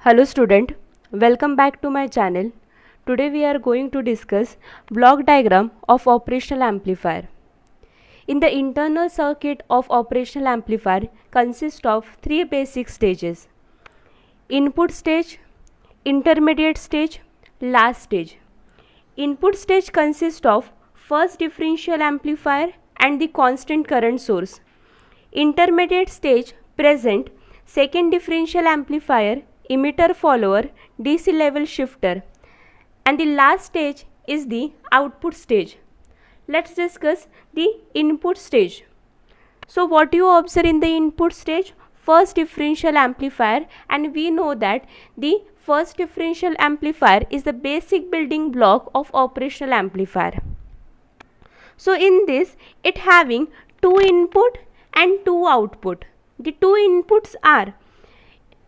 Hello student, welcome back to my channel. Today we are going to discuss block diagram of operational amplifier. In the internal circuit of operational amplifier consists of three basic stages: input stage, intermediate stage, last stage. Input stage consists of first differential amplifier and the constant current source. Intermediate stage present second differential amplifier, emitter follower, DC level shifter, and the last stage is the output stage. Let's discuss the input stage. So what you observe in the input stage? First differential amplifier, and we know that the first differential amplifier is the basic building block of operational amplifier. So in this, it having two input and two output. The two inputs are,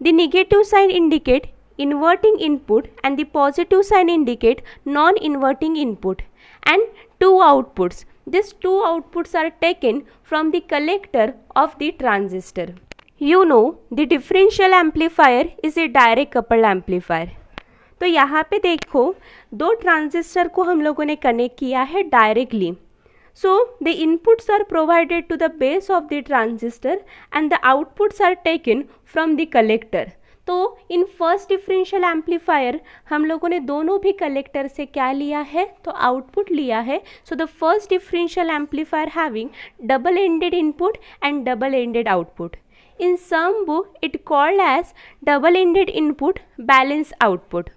the negative sign indicate inverting input and the positive sign indicate non-inverting input, and two outputs. These two outputs are taken from the collector of the transistor. You know, the differential amplifier is a direct coupled amplifier. तो यहाँ पे देखो, दो transistor को हम लोगों ने connect किया है directly. So the inputs are provided to the base of the transistor and the outputs are taken from the collector. तो इन फर्स्ट डिफरेंशियल एम्पलीफायर हम लोगों ने दोनों भी कलेक्टर से क्या लिया है, तो आउटपुट लिया है. So the first differential amplifier having double ended input and double ended output. In some book it called as double ended input, balance output.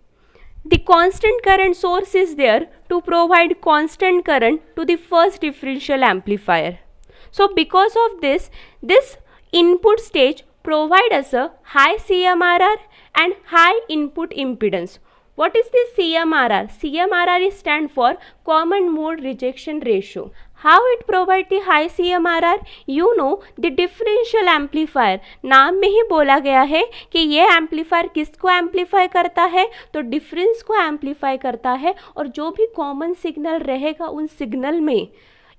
The constant current source is there to provide constant current to the first differential amplifier. So because of this input stage provide us a high CMRR and high input impedance. What is this CMRR? CMRR stand for common mode rejection ratio. How it provide the high CMRR? You know, the differential amplifier, नाम में ही बोला गया है कि ये amplifier किसको amplify करता है, तो डिफरेंस को एम्पलीफाई करता है, और जो भी कॉमन सिग्नल रहेगा उन सिग्नल में,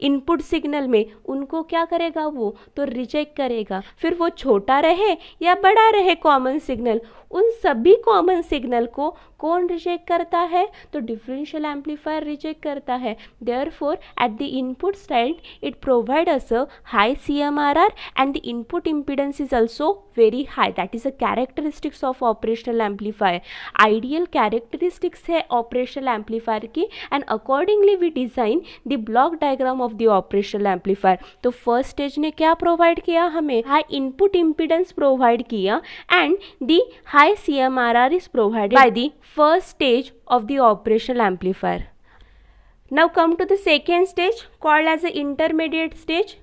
इनपुट सिग्नल में, उनको क्या करेगा वो, तो रिजेक्ट करेगा. फिर वो छोटा रहे या बड़ा रहे कॉमन सिग्नल, उन सभी कॉमन सिग्नल को कौन रिजेक्ट करता है, तो डिफरेंशियल एम्पलीफायर रिजेक्ट करता है. Therefore at the input side it provide us a high CMRR and the input impedance is also very high. That is a characteristics of operational amplifier. Ideal characteristics है operational amplifier की, and accordingly we design the block diagram of the operational amplifier. तो first stage ने क्या provide किया हमें, high input impedance provide किया, and the high CMRR is provided by the first stage of the operational amplifier. Now come to the second stage called as the intermediate stage.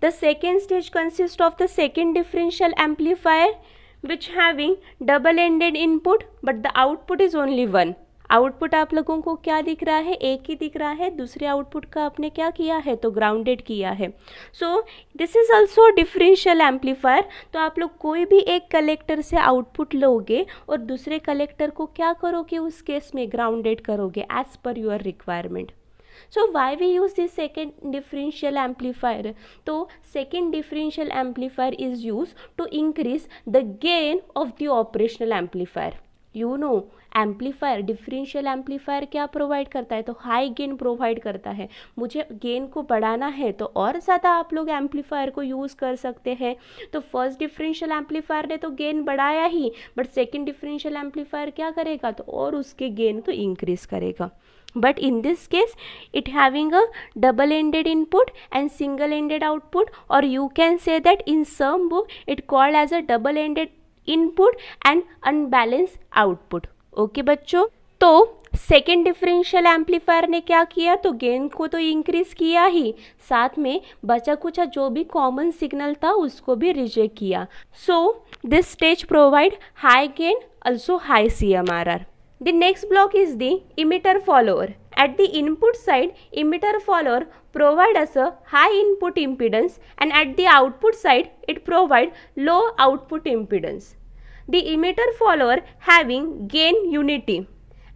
The second stage consists of the second differential amplifier which having double ended input but the output is only one. Output आप लोगों को क्या दिख रहा है, एक ही दिख रहा है. दूसरे आउटपुट का आपने क्या किया है, तो ग्राउंडेड किया है. So this is also differential amplifier. तो आप लोग कोई भी एक कलेक्टर से आउटपुट लोगे और दूसरे कलेक्टर को क्या करोगे, उस केस में ग्राउंडेड करोगे एज पर your requirement. So why we use this second differential amplifier? तो second differential amplifier is used to increase the gain of the operational amplifier. You know, amplifier, differential amplifier क्या provide करता है, तो high gain provide करता है. मुझे gain को बढ़ाना है तो और ज़्यादा आप लोग एम्पलीफायर को यूज़ कर सकते हैं. तो फर्स्ट डिफरेंशियल एम्पलीफायर ने तो गेन बढ़ाया ही, बट सेकंड डिफरेंशियल एम्पलीफायर क्या करेगा, तो और उसके गेन तो इंक्रीज करेगा. But in this case it having a double ended input and single ended output, or you can say that in some book it called as a double ended input and unbalanced output. Okay बच्चों, तो second differential amplifier ने क्या किया, तो gain को तो increase किया ही, साथ में बचा कुछ जो भी कॉमन सिग्नल था उसको भी रिजेक्ट किया. So this stage provide high gain, also high CMRR. The next block is the emitter follower. At the input side, emitter follower provide us a high input impedance, and at the output side it provide low output impedance. The emitter follower having gain unity.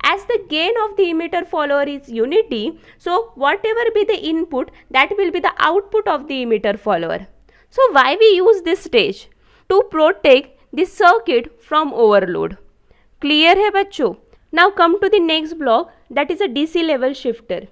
As the gain of the emitter follower is unity, so whatever be the input, that will be the output of the emitter follower. So why we use this stage? To protect the circuit from overload. Clear है बच्चों? Now come to the next block, that is a DC level shifter.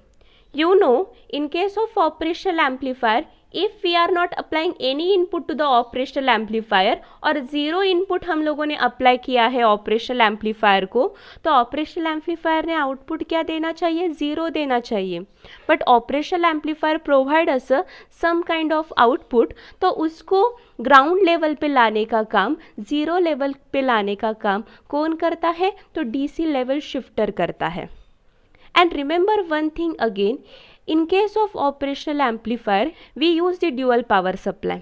You know, in case of operational amplifier, if we are not applying any input to the operational amplifier और zero input हम लोगों ने apply किया है operational amplifier को, तो operational amplifier ने output क्या देना चाहिए? ज़ीरो देना चाहिए. But operational amplifier provide us some kind of output, तो उसको ग्राउंड लेवल पे लाने का काम, ज़ीरो लेवल पे लाने का काम कौन करता है? तो डीसी लेवल शिफ्टर करता है. And remember one thing again, in case of operational amplifier, we use the dual power supply.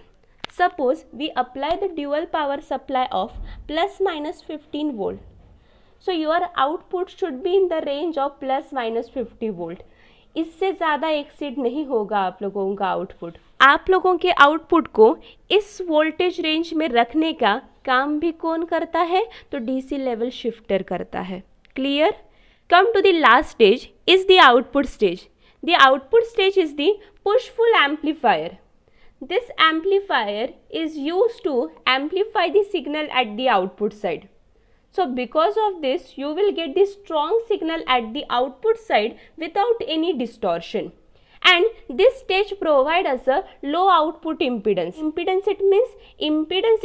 Suppose we apply the dual power supply of plus minus 15 volt. So your output should be in the range of plus minus 50 volt. इससे ज़्यादा exceed नहीं होगा आप लोगों का output. आप लोगों के आउटपुट को इस वोल्टेज रेंज में रखने का काम भी कौन करता है? तो डीसी लेवल शिफ्टर करता है. Clear? Come to the last stage is the output stage. The output stage is the push-pull amplifier. This amplifier is used to amplify the signal at the output side. So because of this, you will get the strong signal at the output side without any distortion. And this stage provide us a low output impedance. Impedance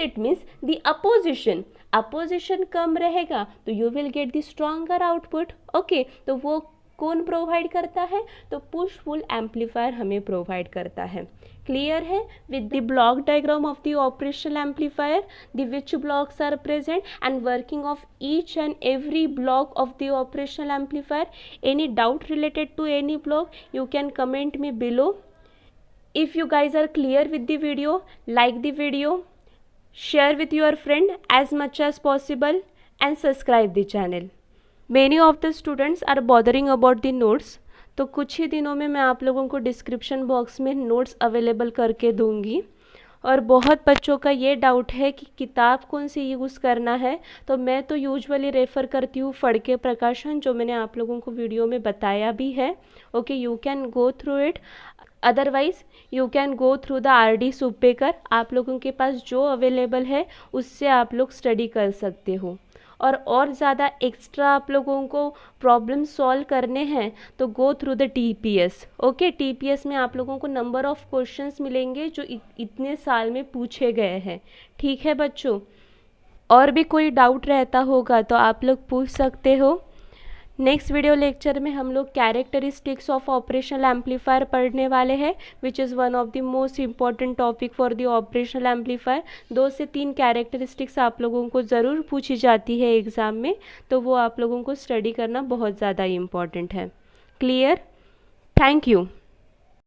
it means the opposition. Opposition कम रहेगा तो you will get the stronger output. Okay, तो वो कौन provide करता है? तो push pull amplifier हमें प्रोवाइड करता है. क्लियर है? With the block diagram of the operational amplifier, the which blocks are present and working of each and every block of the operational amplifier. Any doubt related to any block, you can comment me below. If you guys are clear with the video, like the video, share with your friend as much as possible and subscribe the channel. Many of the students are bothering about the notes, तो कुछ ही दिनों में मैं आप लोगों को description box में notes available करके दूंगी. और बहुत बच्चों का ये डाउट है कि किताब कौन सी यूज़ करना है, तो मैं तो यूजुअली रेफ़र करती हूँ फड़के प्रकाशन, जो मैंने आप लोगों को वीडियो में बताया भी है. Okay, you can go through it. Otherwise you can go through the RD Supekar. आप लोगों के पास जो अवेलेबल है उससे आप लोग स्टडी कर सकते हो. और ज़्यादा एक्स्ट्रा आप लोगों को प्रॉब्लम सॉल्व करने हैं तो go through the TPS. Okay, TPS में आप लोगों को नंबर ऑफ़ क्वेश्चंस मिलेंगे जो इतने साल में पूछे गए हैं. ठीक है बच्चों? और भी कोई डाउट रहता होगा तो आप लोग पूछ सकते हो. नेक्स्ट वीडियो लेक्चर में हम लोग कैरेक्टरिस्टिक्स ऑफ ऑपरेशनल एम्पलीफायर पढ़ने वाले हैं, which is one of the most important topic for the operational amplifier. 2 से 3 कैरेक्टरिस्टिक्स आप लोगों को ज़रूर पूछी जाती है एग्ज़ाम में, तो वो आप लोगों को स्टडी करना बहुत ज़्यादा इम्पॉर्टेंट है. क्लियर? Thank you.